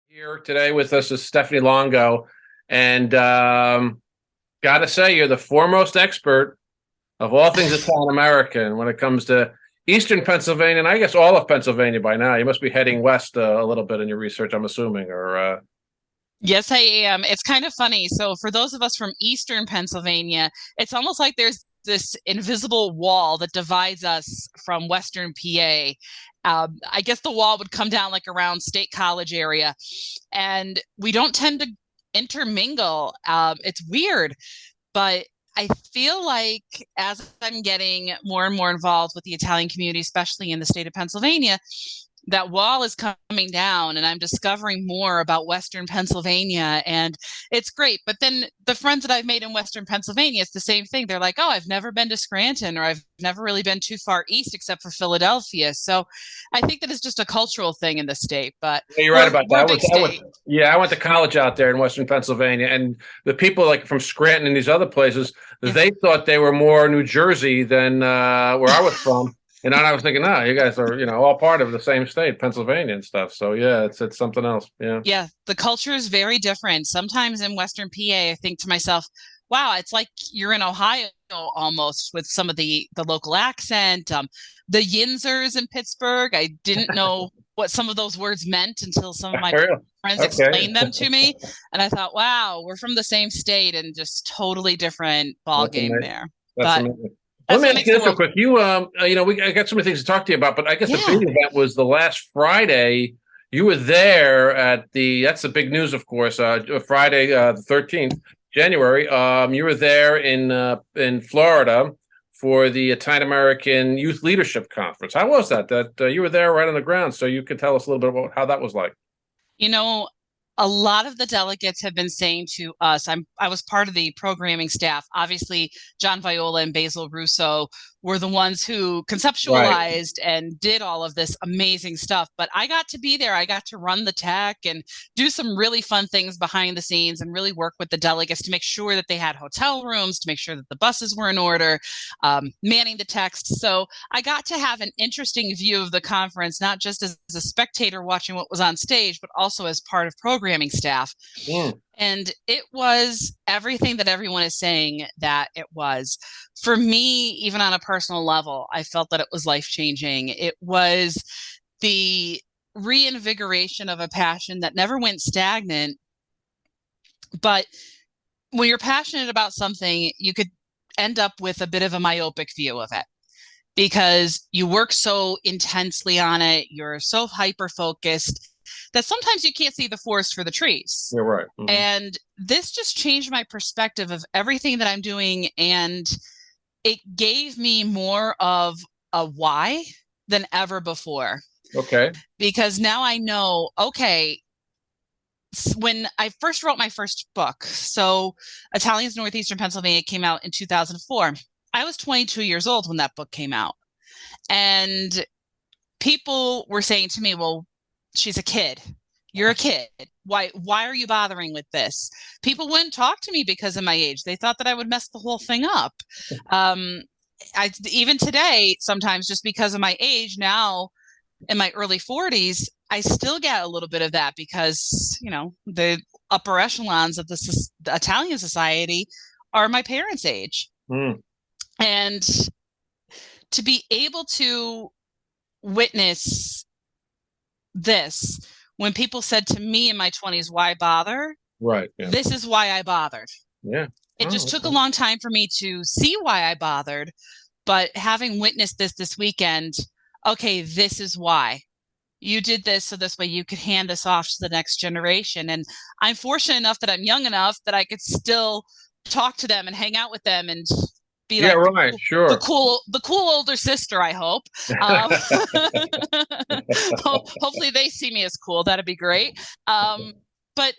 Here today with us is Stephanie Longo, and got to say, you're the foremost expert of all things Italian American when it comes to Eastern Pennsylvania, and I guess all of Pennsylvania by now. You must be heading west a little bit in your research, I'm assuming, or Yes, I am. It's kind of funny. So, for those of us from Eastern Pennsylvania, it's almost like there's this invisible wall that divides us from Western PA. I guess the wall would come down like around State College area, and we don't tend to intermingle. It's weird, but I feel like as I'm getting more and more involved with the Italian community, especially in the state of Pennsylvania, that wall is coming down and I'm discovering more about Western Pennsylvania and it's great. But then the friends that I've made in Western Pennsylvania, it's the same thing. They're like, oh, I've never been to Scranton or I've never really been too far east except for Philadelphia. So I think that it's just a cultural thing in the state, but yeah, you're right we're about that. we're a big state. Yeah, I went to college out there in Western Pennsylvania, and the people like from Scranton and these other places, Yeah. they thought they were more New Jersey than where I was from. And then I was thinking, no, you guys are, all part of the same state, Pennsylvania and stuff. So yeah, it's something else. Yeah. Yeah, the culture is very different. Sometimes in Western PA, I think to myself, wow, it's like you're in Ohio almost with some of the local accent. The Yinzers in Pittsburgh, I didn't know what some of those words meant until some of my Really? friends Okay. explained them to me. And I thought, wow, we're from the same state and just totally different ball That's game amazing. there. That's But amazing. Let that's me what ask makes you the this real world. quick. I got so many things to talk to you about, but I guess the big Yeah. event was the last Friday. You were there that's the big news, of course, Friday, the 13th, January. You were there in Florida for the Italian American Youth Leadership Conference. How was that? You were there right on the ground, so you could tell us a little bit about how that was like. You know, a lot of the delegates have been saying to us, I was part of the programming staff. Obviously, John Viola and Basil Russo were the ones who Right. conceptualized and did all of this amazing stuff. But I got to be there. I got to run the tech and do some really fun things behind the scenes and really work with the delegates to make sure that they had hotel rooms, to make sure that the buses were in order, manning the text. So I got to have an interesting view of the conference, not just as a spectator watching what was on stage, but also as part of programming staff. Mm, And it was everything that everyone is saying that it was. For me, even on a personal level, I felt that it was life changing. It was the reinvigoration of a passion that never went stagnant. But when you're passionate about something, you could end up with a bit of a myopic view of it because you work so intensely on it, you're so hyper focused that sometimes you can't see the forest for the trees. you're right. And this just changed my perspective of everything that I'm doing. And it gave me more of a why than ever before. Okay. Because now I know, okay, when I first wrote my first book, so Italians Northeastern Pennsylvania came out in 2004. I was 22 years old when that book came out. And people were saying to me, well, she's a kid. You're a kid. Why are you bothering with this? People wouldn't talk to me because of my age. They thought that I would mess the whole thing up. Um, I even today, sometimes just because of my age now in my early 40s, I still get a little bit of that because, the upper echelons of the Italian society are my parents' age. Mm, And to be able to witness this when people said to me in my 20s, why bother? right. Yeah. This is why I bothered. Yeah. It just Oh, took a okay. long time for me to see why I bothered, but having witnessed this weekend, okay, this is why. You did this so this way you could hand this off to the next generation. And I'm fortunate enough that I'm young enough that I could still talk to them and hang out with them and be Yeah. like Right. the Sure. cool older sister, I hope. Um, hopefully they see me as cool. That'd be great. But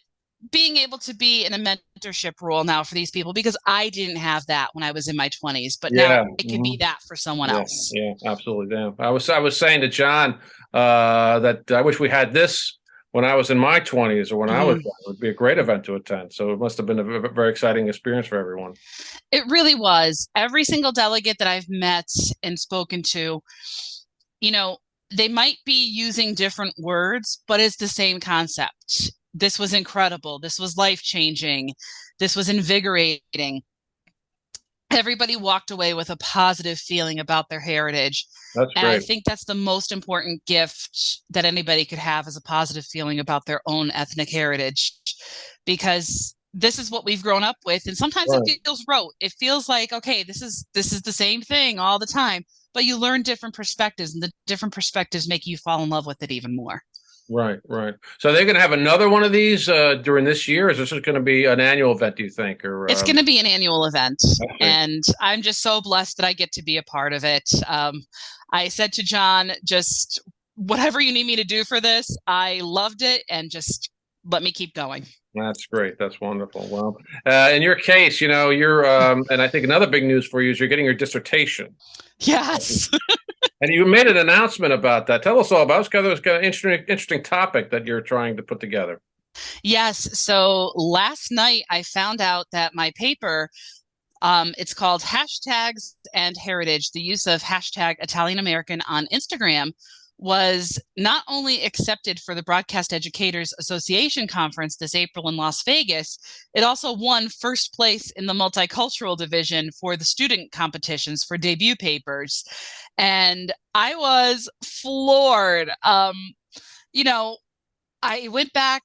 being able to be in a mentorship role now for these people because I didn't have that when I was in my 20s, but now Yeah. I can be that for someone Yeah, else. yeah, absolutely. Yeah. I was saying to John that I wish we had this when I was in my 20s or when I was Mm. young. It would be a great event to attend. So it must have been a very exciting experience for everyone. It really was. Every single delegate that I've met and spoken to, you know, they might be using different words, but it's the same concept. this was incredible. This was life-changing. This was invigorating. Everybody walked away with a positive feeling about their heritage. That's And I great. think that's the most important gift that anybody could have, is a positive feeling about their own ethnic heritage, because this is what we've grown up with. And sometimes it Right. feels rote. It feels like, okay, this is the same thing all the time, but you learn different perspectives, and the different perspectives make you fall in love with it even more. Right, right. So they're going to have another one of these during this year. Is this going to be an annual event, do you think? Or It's going to be an annual event, I see. and I'm just so blessed that I get to be a part of it. I said to John, just whatever you need me to do for this, I loved it, and just let me keep going. That's great. That's wonderful. Well, in your case, you're, and I think another big news for you is you're getting your dissertation. Yes. And you made an announcement about that. Tell us all about it. It's kind of an interesting topic that you're trying to put together. Yes. So last night I found out that my paper, it's called Hashtags and Heritage, the use of hashtag Italian American on Instagram, was not only accepted for the Broadcast Educators Association conference this April in Las Vegas, it also won first place in the multicultural division for the student competitions for debut papers. And I was floored. You know, I went back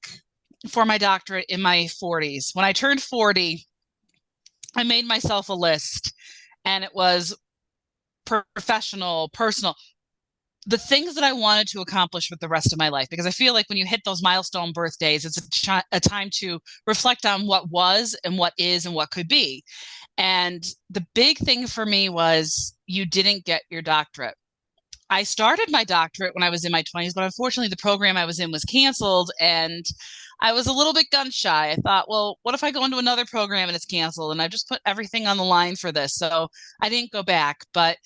for my doctorate in my 40s. When I turned 40, I made myself a list, and it was professional, personal, the things that I wanted to accomplish with the rest of my life. Because I feel like when you hit those milestone birthdays, it's a time to reflect on what was and what is and what could be. And the big thing for me was, you didn't get your doctorate. I started my doctorate when I was in my 20s, but unfortunately, the program I was in was canceled, and I was a little bit gun shy. I thought, well, what if I go into another program and it's canceled? And I just put everything on the line for this. So I didn't go back, but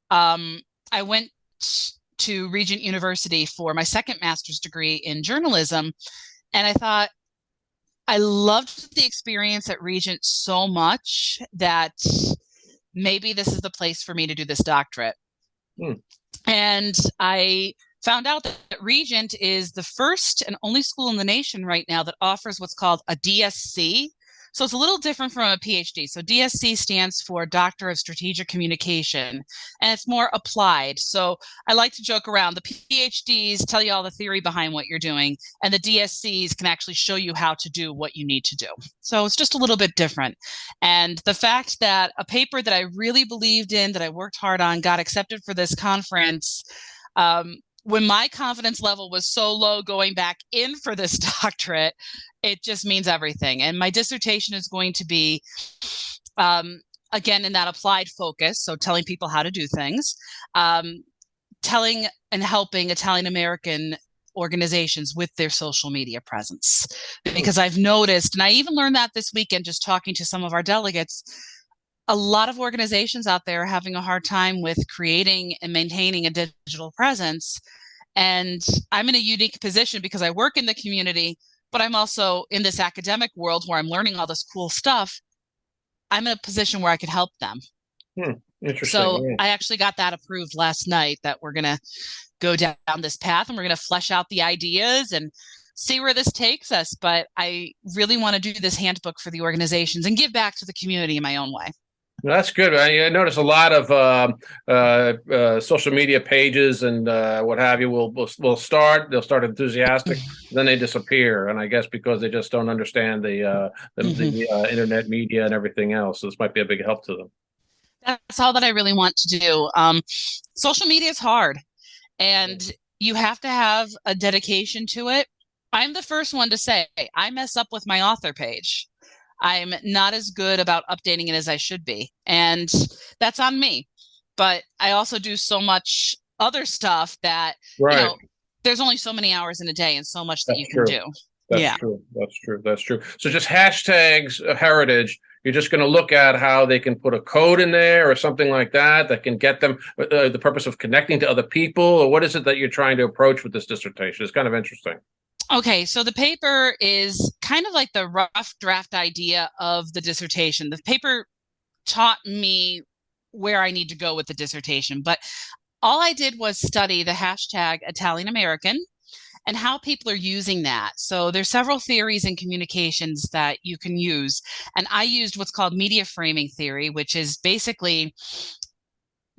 I went to Regent University for my second master's degree in journalism. And I thought, I loved the experience at Regent so much that maybe this is the place for me to do this doctorate. Hmm. And I found out that Regent is the first and only school in the nation right now that offers what's called a DSC. So it's a little different from a PhD. So DSC stands for Doctor of Strategic Communication, and it's more applied. So I like to joke around. The PhDs tell you all the theory behind what you're doing, and the DSCs can actually show you how to do what you need to do. So it's just a little bit different. And the fact that a paper that I really believed in, that I worked hard on, got accepted for this conference, when my confidence level was so low going back in for this doctorate, it just means everything. And my dissertation is going to be, again, in that applied focus. So telling people how to do things, telling and helping Italian American organizations with their social media presence. Because I've noticed, and I even learned that this weekend, just talking to some of our delegates, a lot of organizations out there are having a hard time with creating and maintaining a digital presence. And I'm in a unique position because I work in the community, but I'm also in this academic world where I'm learning all this cool stuff. I'm in a position where I could help them. Interesting. So Yeah. I actually got that approved last night, that we're going to go down this path, and we're going to flesh out the ideas and see where this takes us. But I really want to do this handbook for the organizations and give back to the community in my own way. That's good. I notice a lot of social media pages and what have you will start. They'll start enthusiastic, then they disappear. And I guess because they just don't understand the internet media and everything else. So this might be a big help to them. That's all that I really want to do. Social media is hard, and you have to have a dedication to it. I'm the first one to say I mess up with my author page. I'm not as good about updating it as I should be, and that's on me. But I also do so much other stuff that, Right. there's only so many hours in a day and so much that you can True. do. That's true. That's true. That's true. So just hashtags heritage. You're just going to look at how they can put a code in there or something like that that can get them the purpose of connecting to other people, or what is it that you're trying to approach with this dissertation? It's kind of interesting. Okay, so the paper is kind of like the rough draft idea of the dissertation. The paper taught me where I need to go with the dissertation, but all I did was study the hashtag Italian American and how people are using that. So there's several theories in communications that you can use. And I used what's called media framing theory, which is basically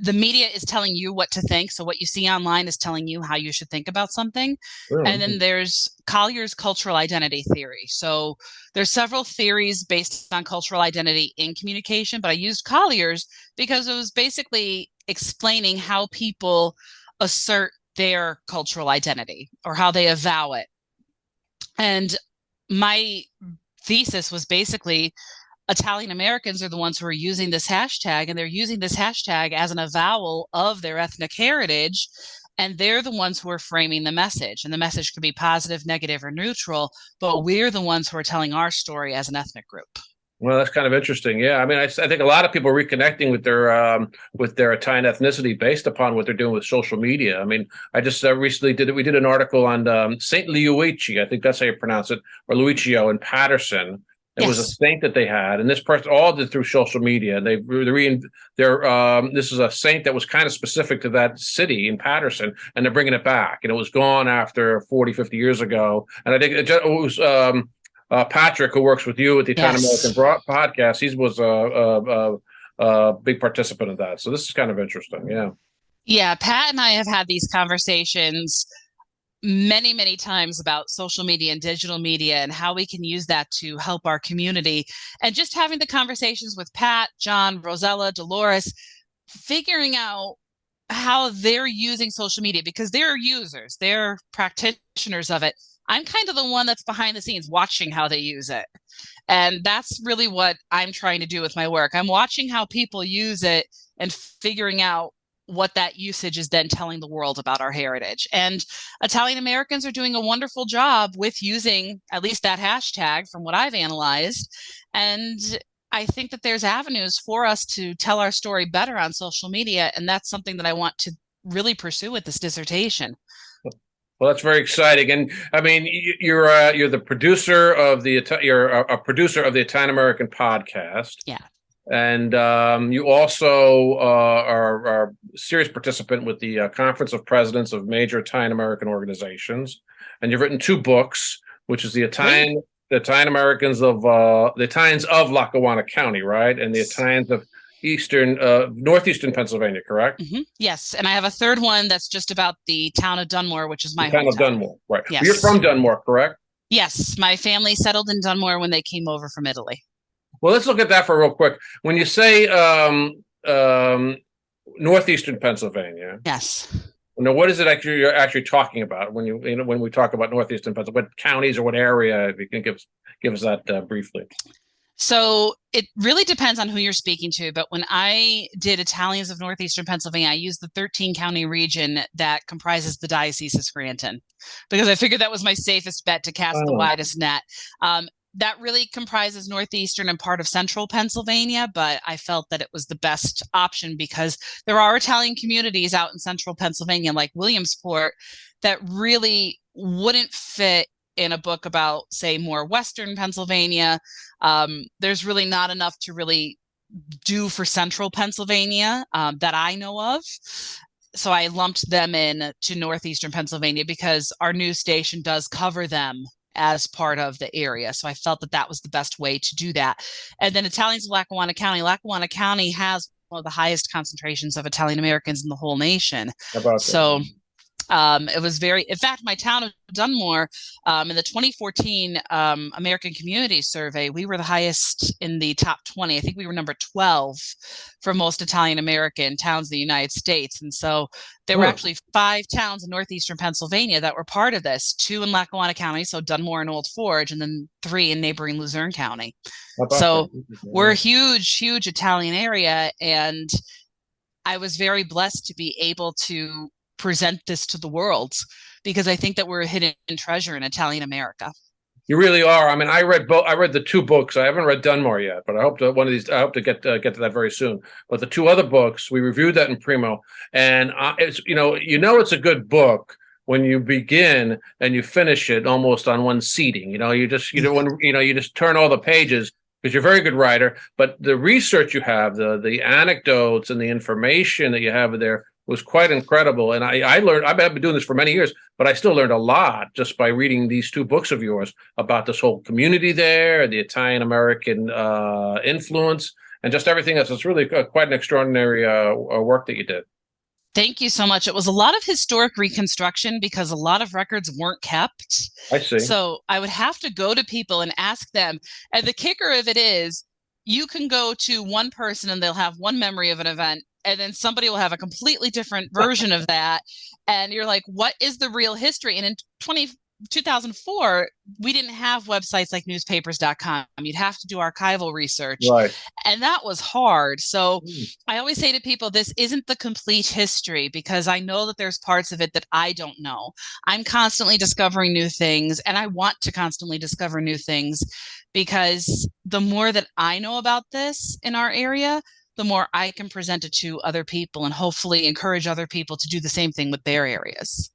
the media is telling you what to think. So what you see online is telling you how you should think about something. And then there's Collier's cultural identity theory. So there's several theories based on cultural identity in communication, but I used Collier's because it was basically explaining how people assert their cultural identity or how they avow it. And my thesis was basically Italian Americans are the ones who are using this hashtag, and they're using this hashtag as an avowal of their ethnic heritage. And they're the ones who are framing the message. And the message could be positive, negative, or neutral, but we're the ones who are telling our story as an ethnic group. Well, that's kind of interesting. Yeah, I mean, I think a lot of people are reconnecting with their Italian ethnicity based upon what they're doing with social media. I mean, I just recently we did an article on Saint Luigi, I think that's how you pronounce it, or Luigio in Patterson. It was a saint that they had, and this person all did through social media. This is a saint that was kind of specific to that city in Patterson, and they're bringing it back. And it was gone after 40, 50 years ago. And I think it was Patrick, who works with you at the Italian American podcast. He was a big participant of that. So this is kind of interesting. Yeah. Yeah, Pat and I have had these conversations many, many times about social media and digital media and how we can use that to help our community. And just having the conversations with Pat, John, Rosella, Dolores, figuring out how they're using social media, because they're users, they're practitioners of it. I'm kind of the one that's behind the scenes watching how they use it. And that's really what I'm trying to do with my work. I'm watching how people use it and figuring out what that usage is then telling the world about our heritage. And Italian Americans are doing a wonderful job with using at least that hashtag from what I've analyzed. And I think that there's avenues for us to tell our story better on social media. And that's something that I want to really pursue with this dissertation. Well, that's very exciting, and I mean, you're the producer of you're a producer of the Italian American podcast. Yeah. And you also are a serious participant with the Conference of Presidents of Major Italian American Organizations, and you've written 2 books, which is the Italians of Lackawanna County, right, and the Italians of Northeastern Pennsylvania, correct? Mm-hmm. Yes, and I have a third one that's just about the town of Dunmore, which is my town of Dunmore, right? Yes. You're from Dunmore, correct? Yes, my family settled in Dunmore when they came over from Italy. Well, let's look at that for real quick. When you say Northeastern Pennsylvania, yes. Now, what is it you're actually talking about when when we talk about Northeastern Pennsylvania? What counties or what area? If you can give us that briefly. So it really depends on who you're speaking to. But when I did Italians of Northeastern Pennsylvania, I used the 13-county region that comprises the Diocese of Scranton, because I figured that was my safest bet to cast the widest net. That really comprises northeastern and part of central Pennsylvania, but I felt that it was the best option because there are Italian communities out in central Pennsylvania, like Williamsport, that really wouldn't fit in a book about, say, more western Pennsylvania. There's really not enough to really do for central Pennsylvania that I know of. So I lumped them in to northeastern Pennsylvania because our news station does cover them as part of the area. So I felt that that was the best way to do that. And then Italians of Lackawanna County. Lackawanna County has one of the highest concentrations of Italian Americans in the whole nation. So it was in fact, my town of Dunmore, in the 2014 American Community Survey, we were the highest in the top 20. I think we were number 12 for most Italian American towns in the United States. And so there were actually 5 towns in northeastern Pennsylvania that were part of this, 2 in Lackawanna County, so Dunmore and Old Forge, and then 3 in neighboring Luzerne County. So we're a huge, huge Italian area. And I was very blessed to be able to present this to the world because I think that we're a hidden treasure in Italian America. You really are. I mean, I read the 2 books. I haven't read Dunmore yet, but I hope to I hope to get to that very soon. But the 2 other books, we reviewed that in PRIMO, and it's it's a good book when you begin and you finish it almost on one seating. You just turn all the pages because you're a very good writer. But the research you have, the anecdotes and the information that you have there was quite incredible. And I learned, I've been doing this for many years, but I still learned a lot just by reading these two books of yours about this whole community there, the Italian American influence, and just everything else. It's really quite an extraordinary work that you did. Thank you so much. It was a lot of historic reconstruction because a lot of records weren't kept. I see. So I would have to go to people and ask them. And the kicker of it is you can go to one person and they'll have one memory of an event, and then somebody will have a completely different version of that. And you're like, what is the real history? And in 2004, we didn't have websites like newspapers.com. You'd have to do archival research. Right. And that was hard. So Mm. I always say to people, this isn't the complete history because I know that there's parts of it that I don't know. I'm constantly discovering new things, and I want to constantly discover new things because the more that I know about this in our area, the more I can present it to other people and hopefully encourage other people to do the same thing with their areas.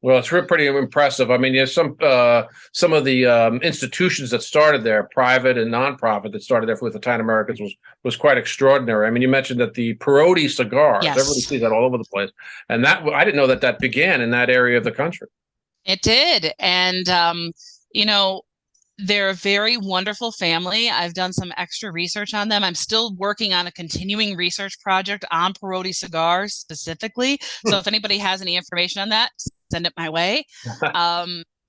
Well, it's pretty impressive. I mean, there's some of the institutions that started there, private and nonprofit, that started there with Italian Americans was quite extraordinary. I mean, you mentioned that the Perotti cigars, Yes. everybody sees that all over the place, and that I didn't know that that began in that area of the country. It did. And, you know, they're a very wonderful family. I've done some extra research on them. I'm still working on a continuing research project on Perotti cigars specifically. So if anybody has any information on that, send it my way.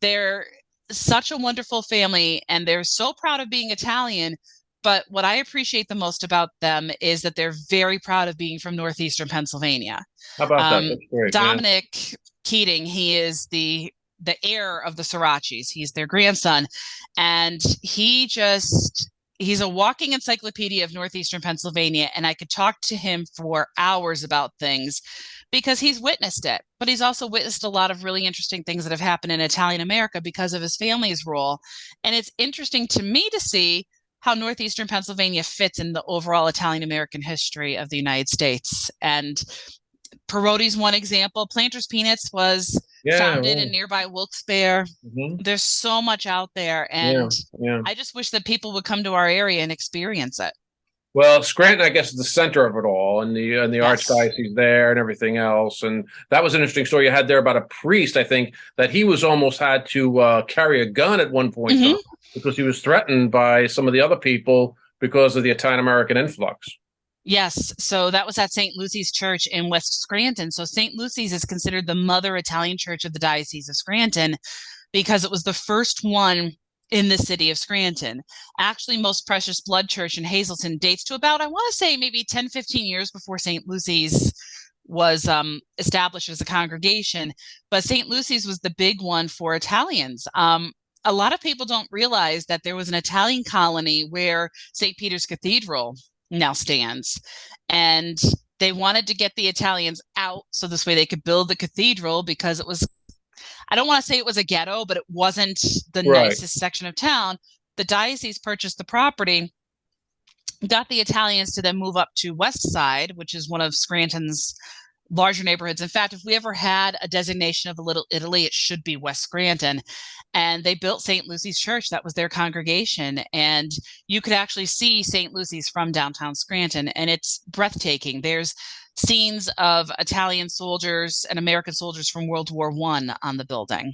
They're such a wonderful family, and they're so proud of being Italian. But what I appreciate the most about them is that they're very proud of being from Northeastern Pennsylvania. How about that? That's great. Dominic Keating, he is the heir of the Sirachis. He's their grandson. And he's a walking encyclopedia of Northeastern Pennsylvania. And I could talk to him for hours about things because he's witnessed it. But he's also witnessed a lot of really interesting things that have happened in Italian America because of his family's role. And it's interesting to me to see how Northeastern Pennsylvania fits in the overall Italian American history of the United States. And Perotti's one example. Planters Peanuts was founded in nearby Wilkes-Barre. Mm-hmm. There's so much out there, and I just wish that people would come to our area and experience it. Well, Scranton, I guess, is the center of it all, and the Yes. archdiocese there and everything else. And that was an interesting story you had there about a priest, I think, that he was almost had to carry a gun at one point Mhm. because he was threatened by some of the other people because of the Italian American influx. Yes, so that was at St. Lucy's Church in West Scranton. So St. Lucy's is considered the mother Italian church of the Diocese of Scranton because it was the first one in the city of Scranton. Actually, Most Precious Blood Church in Hazleton dates to about, I want to say, maybe 10, 15 years before St. Lucy's was established as a congregation. But St. Lucy's was the big one for Italians. A lot of people don't realize that there was an Italian colony where St. Peter's Cathedral now stands. And they wanted to get the Italians out so this way they could build the cathedral because it was, I don't want to say it was a ghetto, but it wasn't the nicest section of town. The diocese purchased the property, got the Italians to then move up to West Side, which is one of Scranton's larger neighborhoods. In fact, if we ever had a designation of a Little Italy, it should be West Scranton. And they built St. Lucy's Church. That was their congregation. And you could actually see St. Lucy's from downtown Scranton, and it's breathtaking. There's scenes of Italian soldiers and American soldiers from World War I on the building.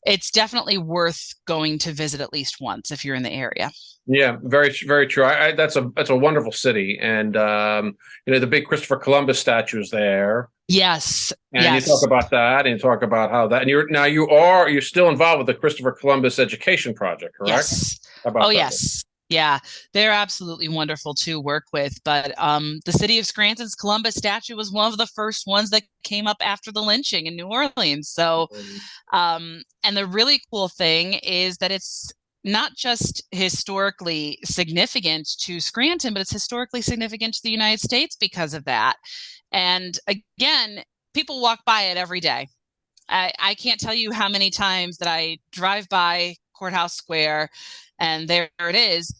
It's definitely worth going to visit at least once if you're in the area. Yeah, very, very true. That's a wonderful city, and the big Christopher Columbus statue is there. Yes, and yes. You talk about that, and you talk about how that, and you're still involved with the Christopher Columbus Education Project, correct? Yes. Yes. Yeah, they're absolutely wonderful to work with. But the city of Scranton's Columbus statue was one of the first ones that came up after the lynching in New Orleans. So, and the really cool thing is that it's not just historically significant to Scranton, but it's historically significant to the United States because of that. And again, people walk by it every day. I can't tell you how many times that I drive by Courthouse Square and there it is.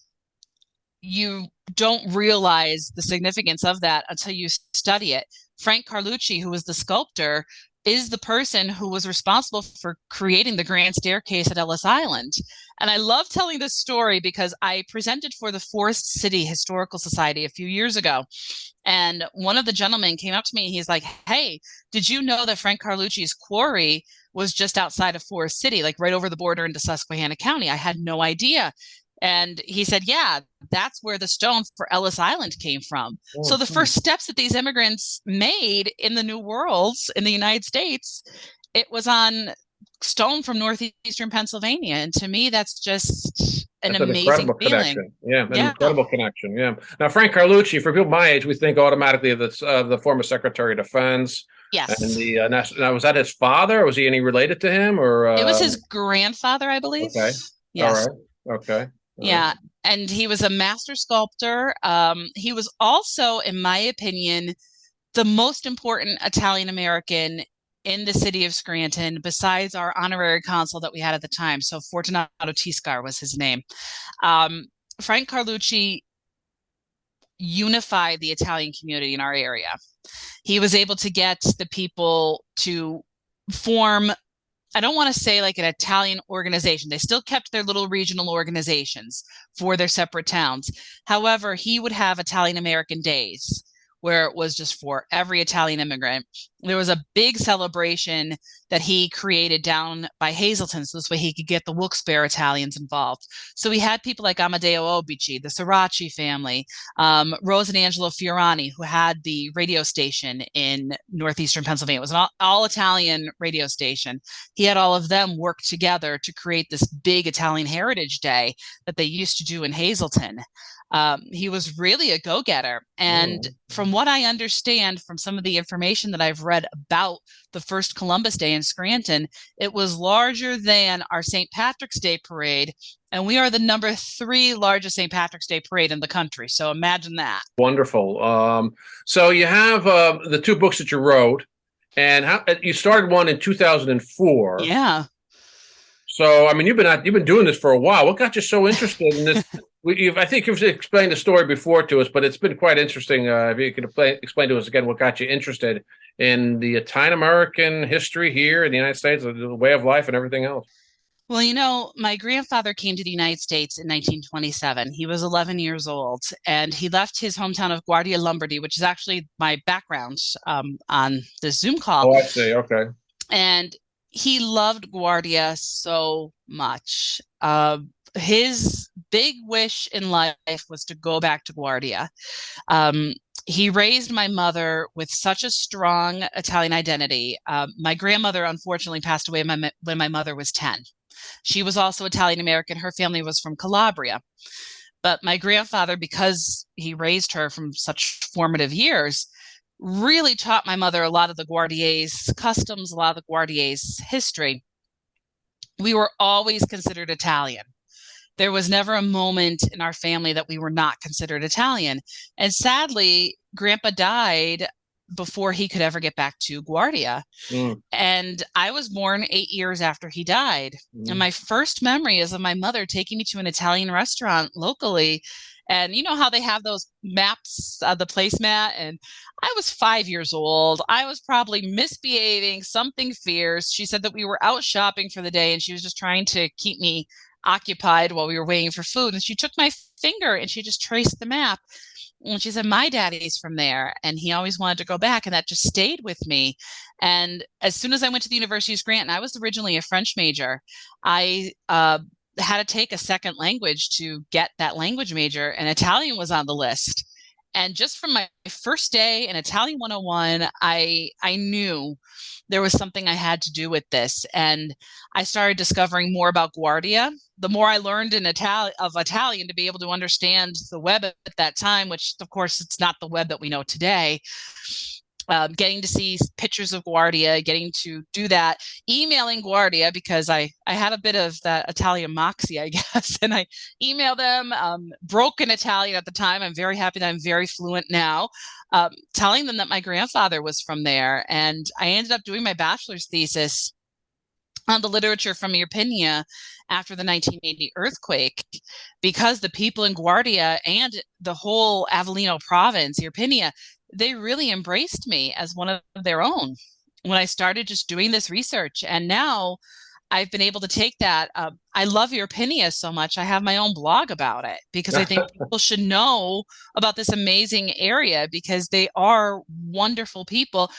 You don't realize the significance of that until you study it. Frank Carlucci, who was the sculptor, is the person who was responsible for creating the grand staircase at Ellis Island. And I love telling this story because I presented for the Forest City Historical Society a few years ago. And one of the gentlemen came up to me and he's like, "Hey, did you know that Frank Carlucci's quarry was just outside of Forest City, like right over the border into Susquehanna County? I had no idea." And he said, "Yeah, that's where the stone for Ellis Island came from." So Oh, the first steps that these immigrants made in the New Worlds in the United States, it was on stone from Northeastern Pennsylvania. And to me, that's just an that's an amazing incredible feeling. connection. Yeah, an Yeah. incredible connection. Yeah. Now, Frank Carlucci, for people my age, we think automatically of the former Secretary of Defense and Yes. the national. Now, was that his father? Was he any related to him? Or It was his grandfather, I believe. okay, all Yes. right, okay, all right. Yeah. And he was a master sculptor. He was also, in my opinion, the most important Italian American in the city of Scranton, besides our honorary consul that we had at the time. So Fortunato Tiscar was his name. Um, Frank Carlucci unified the Italian community in our area. He was able to get the people to form, I don't want to say like an Italian organization. They still kept their little regional organizations for their separate towns. However, he would have Italian American days where it was just for every Italian immigrant. There was a big celebration that he created down by Hazleton, so this way he could get the Wilkes-Barre Italians involved. So we had people like Amadeo Obici, the Sirachi family, Rose and Angelo Fiorani, who had the radio station in northeastern Pennsylvania. It was an all Italian radio station. He had all of them work together to create this big Italian Heritage Day that they used to do in Hazleton. He was really a go-getter. And from what I understand from some of the information that I've read about the first Columbus Day in Scranton, it was larger than our St. Patrick's Day parade. And we are the number 3 largest St. Patrick's Day parade in the country. So imagine that. Wonderful. So you have the 2 books that you wrote, and how you started one in 2004. Yeah. So, I mean, you've been doing this for a while. What got you so interested in this? I think you've explained the story before to us, but it's been quite interesting. If you could explain to us again what got you interested in the Italian American history here in the United States, the way of life, and everything else. Well, my grandfather came to the United States in 1927. He was 11 years old, and he left his hometown of Guardia, Lombardy, which is actually my background on this Zoom call. Oh, I see. Okay. And he loved Guardia so much. His big wish in life was to go back to Guardia. He raised my mother with such a strong Italian identity. My grandmother unfortunately passed away when my mother was 10. She was also Italian American. Her family was from Calabria. But my grandfather, because he raised her from such formative years, really taught my mother a lot of the Guardiers' customs, a lot of the Guardiers' history. We were always considered Italian. There was never a moment in our family that we were not considered Italian. And sadly, Grandpa died before he could ever get back to Guardia. And I was born 8 years after he died. And my first memory is of my mother taking me to an Italian restaurant locally. And you know how they have those maps, the placemat? And I was 5 years old. I was probably misbehaving, something fierce. She said that we were out shopping for the day and she was just trying to keep me occupied while we were waiting for food. And she took my finger and she just traced the map. And she said, "My daddy's from there." And he always wanted to go back. And that just stayed with me. And as soon as I went to the University of Scranton, I was originally a French major. I had to take a second language to get that language major, and Italian was on the list. And just from my first day in Italian 101, I knew there was something I had to do with this. And I started discovering more about Guardia. The more I learned in Italian to be able to understand the web at that time, which of course it's not the web that we know today. Getting to see pictures of Guardia, getting to do that, emailing Guardia because I had a bit of that Italian moxie, I guess, and I emailed them, broken Italian at the time. I'm very happy that I'm very fluent now, telling them that my grandfather was from there. And I ended up doing my bachelor's thesis on the literature from Irpinia after the 1980 earthquake, because the people in Guardia and the whole Avellino province, Irpinia, they really embraced me as one of their own. when I started just doing this research. And now I've been able to take that. I love Irpinia so much. I have my own blog about it because I think people should know about this amazing area because they are wonderful people,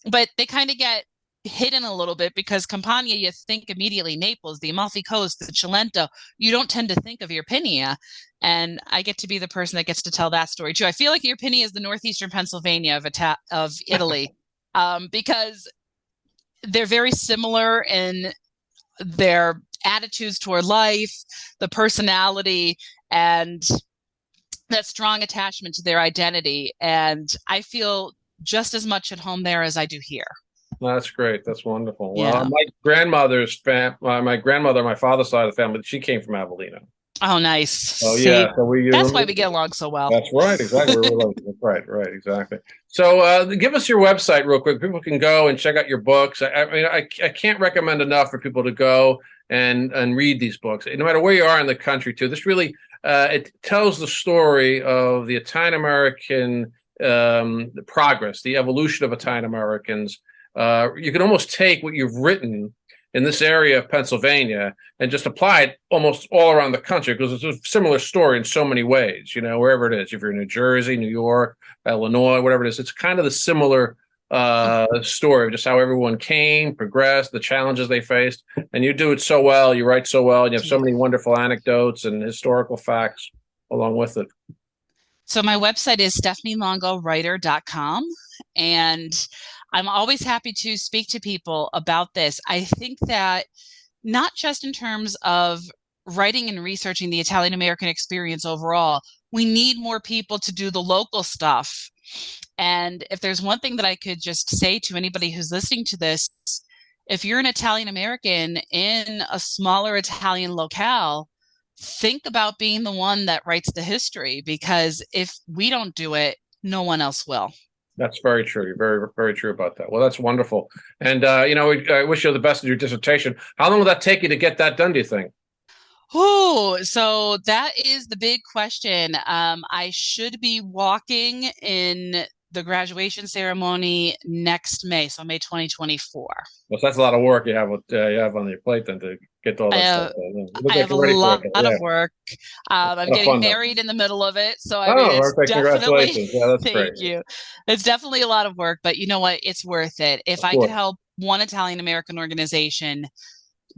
but they kind of get hidden a little bit because Campania, you think immediately Naples, the Amalfi Coast, the Cilento. You don't tend to think of Irpinia. And I get to be the person that gets to tell that story too. I feel like Irpinia is the Northeastern Pennsylvania of Italy, because they're very similar in their attitudes toward life, the personality, and that strong attachment to their identity. And I feel just as much at home there as I do here. That's great. That's wonderful. Well, Yeah. my grandmother's my grandmother, my father's side of the family, she came from Avellino. Oh, nice. Oh yeah, See, so we that's why we get along so well. that's right, exactly. We're related. That's right, right, exactly. So, give us your website real quick. People can go and check out your books. I mean, I can't recommend enough for people to go and read these books, no matter where you are in the country. Too, this really it tells the story of the Italian American the progress, the evolution of Italian Americans. You can almost take what you've written in this area of Pennsylvania and just apply it almost all around the country because it's a similar story in so many ways, wherever it is. If you're in New Jersey, New York, Illinois, whatever it is, it's kind of the similar story of just how everyone came, progressed, the challenges they faced. And you do it so well, you write so well, and you have so many wonderful anecdotes and historical facts along with it. So my website is stephanielongowriter.com. And I'm always happy to speak to people about this. I think that not just in terms of writing and researching the Italian American experience overall, we need more people to do the local stuff. And if there's one thing that I could just say to anybody who's listening to this, if you're an Italian American in a smaller Italian locale, think about being the one that writes the history, because if we don't do it, no one else will. That's very true. You're very, very true about that. Well, that's wonderful. And, I wish you the best in your dissertation. How long will that take you to get that done, do you think? Oh, so that is the big question. I should be walking in the graduation ceremony next May, so May 2024. Well, so that's a lot of work you have on your plate then to get all I that stuff have, done. You look I like have a you're ready for lot it. of Yeah, work. I'm a lot of getting fun though. married in the middle of it, so I mean, Oh, it's okay. definitely, Congratulations. Yeah, that's great. thank you. It's definitely a lot of work, but you know what? It's worth it. If Of I could course. help one Italian American organization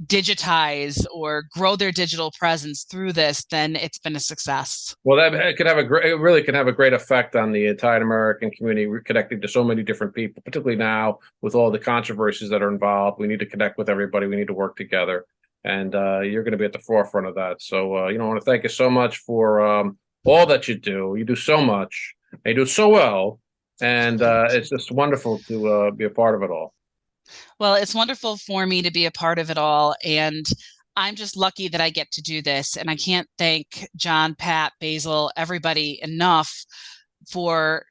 digitize or grow their digital presence through this, then it's been a success. Well, that it could have it really can have a great effect on the Italian American community. We're connecting to so many different people, particularly now with all the controversies that are involved. We need to connect with everybody. We need to work together, and you're going to be at the forefront of that. So, I want to thank you so much for all that you do. You do so much, and you do it so well, and it's just wonderful to be a part of it all. Well, it's wonderful for me to be a part of it all. And I'm just lucky that I get to do this. And I can't thank John, Pat, Basil, everybody enough for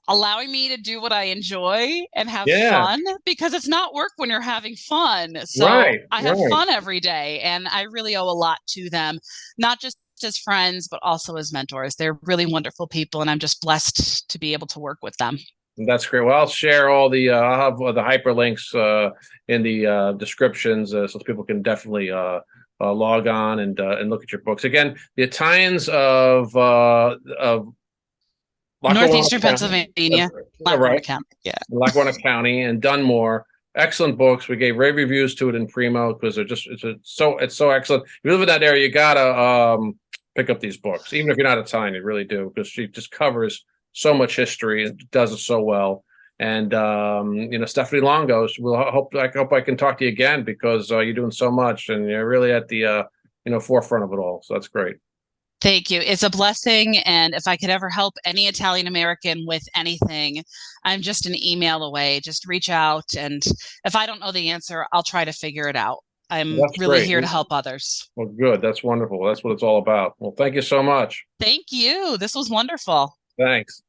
allowing me to do what I enjoy and have Yeah, fun, because it's not work when you're having fun. So right, I have right. fun every day, and I really owe a lot to them, not just as friends, but also as mentors. They're really wonderful people, and I'm just blessed to be able to work with them. That's great. Well, I'll share I'll have the hyperlinks in the descriptions so people can definitely log on and look at your books. Again, the Italians of Lackawanna Northeastern County, Pennsylvania, Lackawanna right? County. Yeah. Lackawanna County and Dunmore. Excellent books. We gave rave reviews to it in PRIMO because it's so excellent. If you live in that area, you gotta pick up these books, even if you're not Italian. You really do, because she just covers so much history and does it so well. And Stephanie Longo, I hope I can talk to you again because you're doing so much and you're really at the forefront of it all. So that's great. Thank you. It's a blessing. And if I could ever help any Italian American with anything, I'm just an email away. Just reach out. And if I don't know the answer, I'll try to figure it out. I'm That's really great. here to help others. Well, good. That's wonderful. That's what it's all about. Well, thank you so much. Thank you. This was wonderful. Thanks.